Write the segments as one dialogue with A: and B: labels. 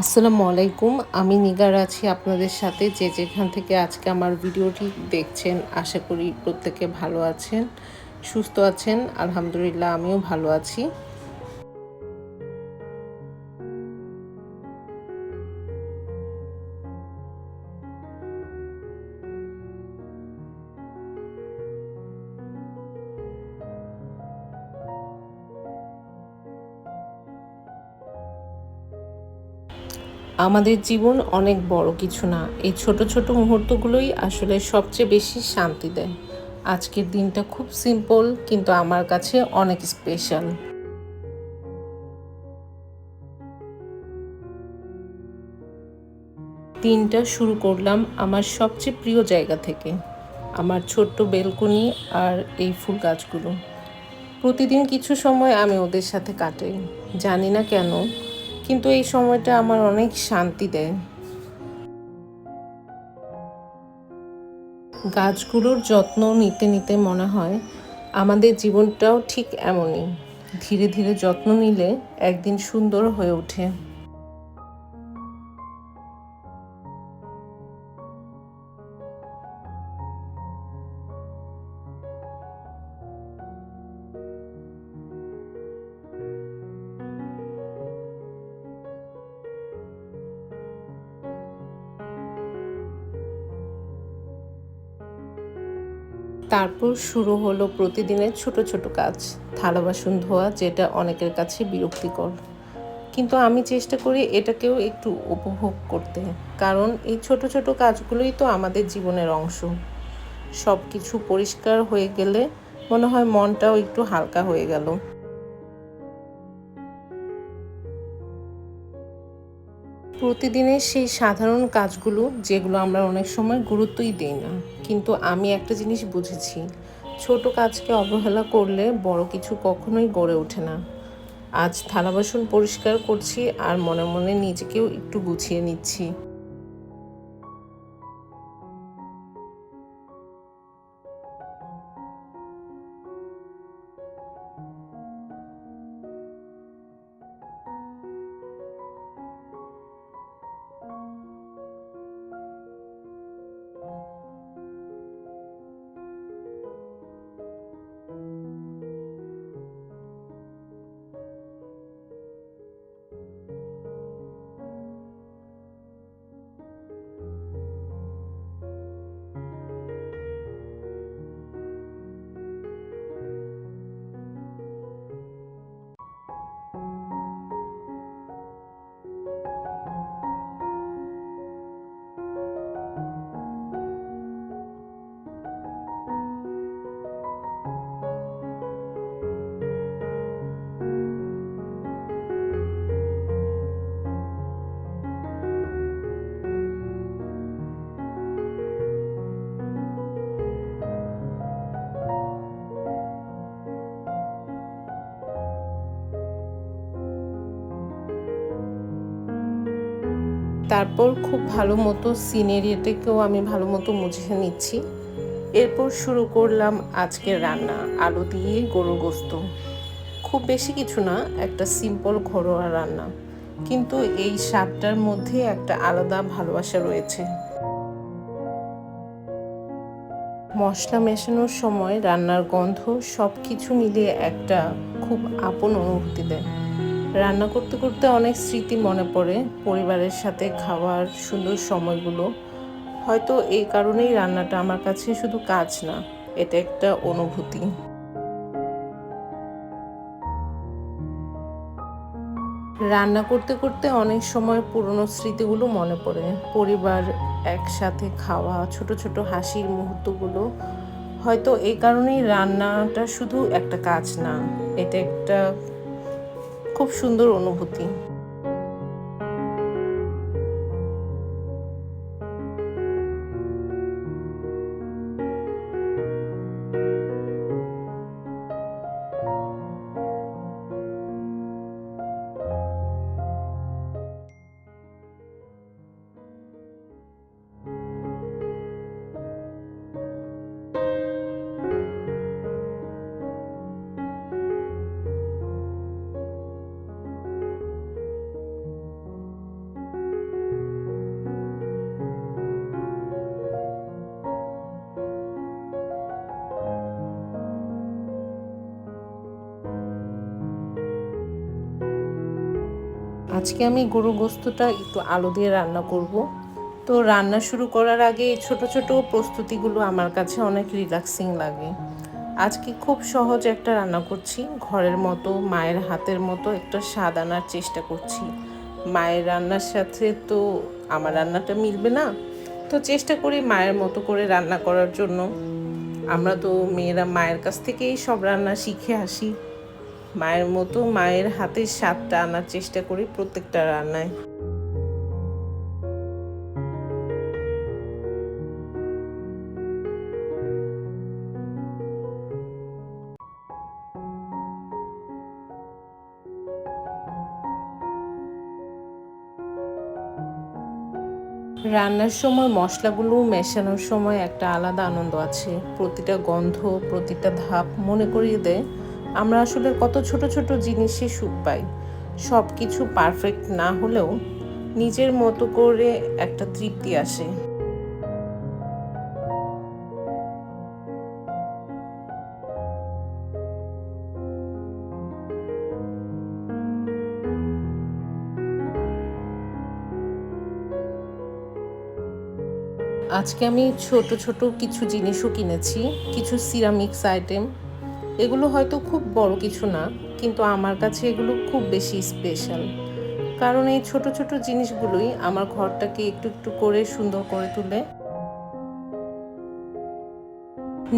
A: আসসালামু আলাইকুম। আমি নিগার আছি আপনাদের সাথে। যে যেখান থেকে আজকে আমার ভিডিওটি দেখছেন, আশা করি প্রত্যেকে ভালো আছেন, সুস্থ আছেন। আলহামদুলিল্লাহ আমিও ভালো আছি। আমাদের জীবন অনেক বড় কিছু না। এই ছোট, ছোট মুহূর্তগুলোই আসলে সবচেয়ে বেশি শান্তি দেয়। আজকের দিনটা খুব সিম্পল কিন্তু আমার কাছে অনেক স্পেশাল। দিনটা শুরু করলাম আমার সবচেয়ে প্রিয় জায়গা থেকে। আমার ছোট্ট বেলকনি আর এই ফুল গাছগুলো। প্রতিদিন কিছু সময় আমি ওদের সাথে কাটাই। জানি না কেন, কিন্তু এই সময়টা আমার অনেক শান্তি দেয়। গাছগুলোর যত্ন নিতে নিতে মনে হয় আমাদের জীবনটাও ঠিক এমনই। ধীরে ধীরে যত্ন নিলে একদিন সুন্দর হয়ে ওঠে। তারপর শুরু হলো প্রতিদিনের ছোট ছোট কাজ। থালা বাসন ধোয়া, যেটা অনেকের কাছে বিরক্তিকর, কিন্তু আমি চেষ্টা করি এটাকেও একটু উপভোগ করতে। কারণ এই ছোট ছোট কাজগুলোই তো আমাদের জীবনের অংশ। সব কিছু পরিষ্কার হয়ে গেলে মনে হয় মনটাও একটু হালকা হয়ে গেল। প্রতিদিনের সেই সাধারণ কাজগুলো যেগুলো আমরা অনেক সময় গুরুত্বই দিই না, কিন্তু আমি একটা জিনিস বুঝেছি, ছোট কাজকে অবহেলা করলে বড় কিছু কখনোই গড়ে ওঠে না। আজ থালা বাসন পরিষ্কার করছি আর মনে মনে নিজেকেও একটু গুছিয়ে নিচ্ছি। তারপর খুব ভালো মতো সিনারিটাকেও আমি ভালো মতো মুছে নিচ্ছি। এরপর শুরু করলাম আজকের রান্না, আলু দিয়ে গরুর গোস্ত। খুব বেশি কিছু না, একটা সিম্পল ঘরোয়া রান্না, কিন্তু এই স্বাদটার মধ্যে একটা আলাদা ভালোবাসা রয়েছে। মশলা মেশানোর সময় রান্নার গন্ধ সব কিছু মিলিয়ে একটা খুব আপন অনুভূতি দেয়। রান্না করতে করতে অনেক স্মৃতি মনে পড়ে, পরিবারের সাথে খাওয়ার সুন্দর সময়গুলো। হয়তো এই কারণেই রান্নাটা আমার কাছে শুধু কাজ না, এটা একটা অনুভূতি। রান্না করতে করতে অনেক সময় পুরনো স্মৃতিগুলো মনে পড়ে। পরিবার একসাথে খাওয়া, ছোট ছোট হাসির মুহূর্তগুলো। হয়তো এই কারণেই রান্নাটা শুধু একটা কাজ না, এটা একটা খুব সুন্দর অনুভূতি। আজকে আমি গরু গোস্তটা একটু আলু দিয়ে রান্না করব। তো রান্না শুরু করার আগে এই ছোট ছোট প্রস্তুতিগুলো আমার কাছে অনেক রিল্যাক্সিং লাগে। আজকে খুব সহজ একটা রান্না করছি, ঘরের মতো মায়ের হাতের মতো একটা স্বাদ আনার চেষ্টা করছি। মায়ের রান্নার সাথে তো আমার রান্নাটা মিলবে না, তো চেষ্টা করি মায়ের মতো করে রান্না করার জন্য। আমরা তো মেয়েরা মায়ের কাছ থেকেই সব রান্না শিখে আসি। মায়ের মতো মায়ের হাতের স্বাদটা আনার চেষ্টা করি প্রত্যেকটা রান্নায়। রান্নার সময় মশলাগুলো মেশানোর সময় একটা আলাদা আনন্দ আছে। প্রতিটা গন্ধ, প্রতিটা ধাপ মনে করিয়ে দেয় আমরা আসলে কত ছোট ছোট জিনিসে সুখ পাই। সব কিছু পারফেক্ট না হলেও নিজের মতো করে একটা তৃপ্তি আসে। আজকে আমি ছোট ছোট কিছু জিনিসও কিনেছি, কিছু সিরামিক্স আইটেম। এগুলো হয়তো খুব বড় কিছু না, কিন্তু আমার কাছে এগুলো খুব বেশি স্পেশাল। কারণ এই ছোট ছোট জিনিসগুলোই আমার ঘরটাকে একটু একটু করে সুন্দর করে তোলে।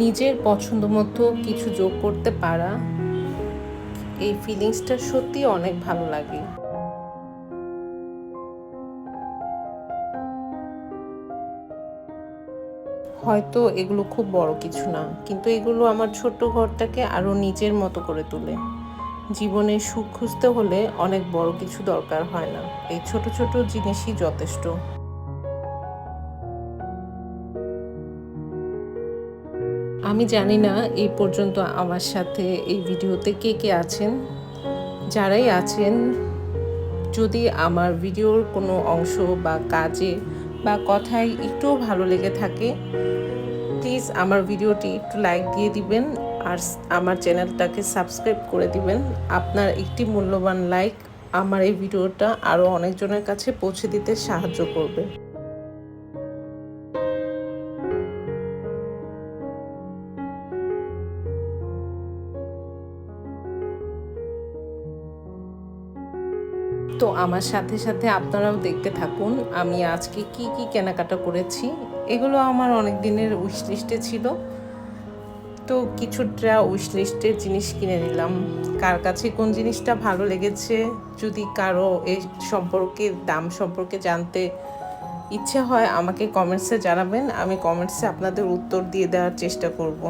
A: নিজের পছন্দ মতো কিছু যোগ করতে পারা, এই ফিলিংসটা সত্যি অনেক ভালো লাগে। হয়তো এগুলো খুব বড় কিছু না, কিন্তু এগুলো আমার ছোট্ট ঘরটাকে আরো নিজের মতো করে তোলে। জীবনে সুখ খুঁজতে হলে অনেক বড় কিছু দরকার হয় না, এই ছোট ছোট জিনিসই যথেষ্ট। আমি জানি না এই পর্যন্ত আমার সাথে এই ভিডিওতে কে কে আছেন। যারাই আছেন, যদি আমার ভিডিওর কোনো অংশ বা কাজে বা কথায় একটুও ভালো লেগে থাকে, প্লিজ আমার ভিডিওটি একটু লাইক দিয়ে দিবেন আর আমার চ্যানেলটাকে সাবস্ক্রাইব করে দিবেন। আপনার একটি মূল্যবান লাইক আমার এই ভিডিওটা আরও অনেকজনের কাছে পৌঁছে দিতে সাহায্য করবে। তো আমার সাথে সাথে আপনারাও দেখতে থাকুন আমি আজকে কি কি কেনাকাটা করেছি। এগুলো আমার অনেক দিনের উইশ লিস্টে ছিল, তো কিছুটা উইশ লিস্টের জিনিস কিনে নিলাম। কার কাছে কোন জিনিসটা ভালো লেগেছে, যদি কারো এই সম্পর্কে দাম সম্পর্কে জানতে ইচ্ছে হয় আমাকে কমেন্টসে জানাবেন, আমি কমেন্টসে আপনাদের উত্তর দিয়ে দেওয়ার চেষ্টা করব।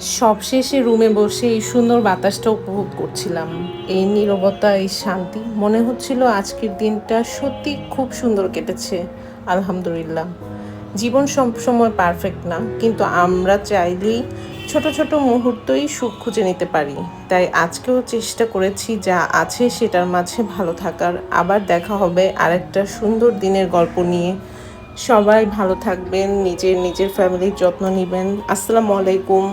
A: সবশেষে রুমে বসে এই সুন্দর বাতাসটা উপভোগ করছিলাম। এই নীরবতা, এই শান্তি, মনে হচ্ছিল আজকের দিনটা সত্যি খুব সুন্দর কেটেছে। আলহামদুলিল্লাহ। জীবন সবসময় পারফেক্ট না, কিন্তু আমরা চাইলেই ছোট ছোট মুহূর্তই সুখ খুঁজে নিতে পারি। তাই আজকেও চেষ্টা করেছি যা আছে সেটার মাঝে ভালো থাকার। আবার দেখা হবে আরেকটা সুন্দর দিনের গল্প নিয়ে। সবাই ভালো থাকবেন, নিজের ফ্যামিলির যত্ন নেবেন। আসসালামু আলাইকুম।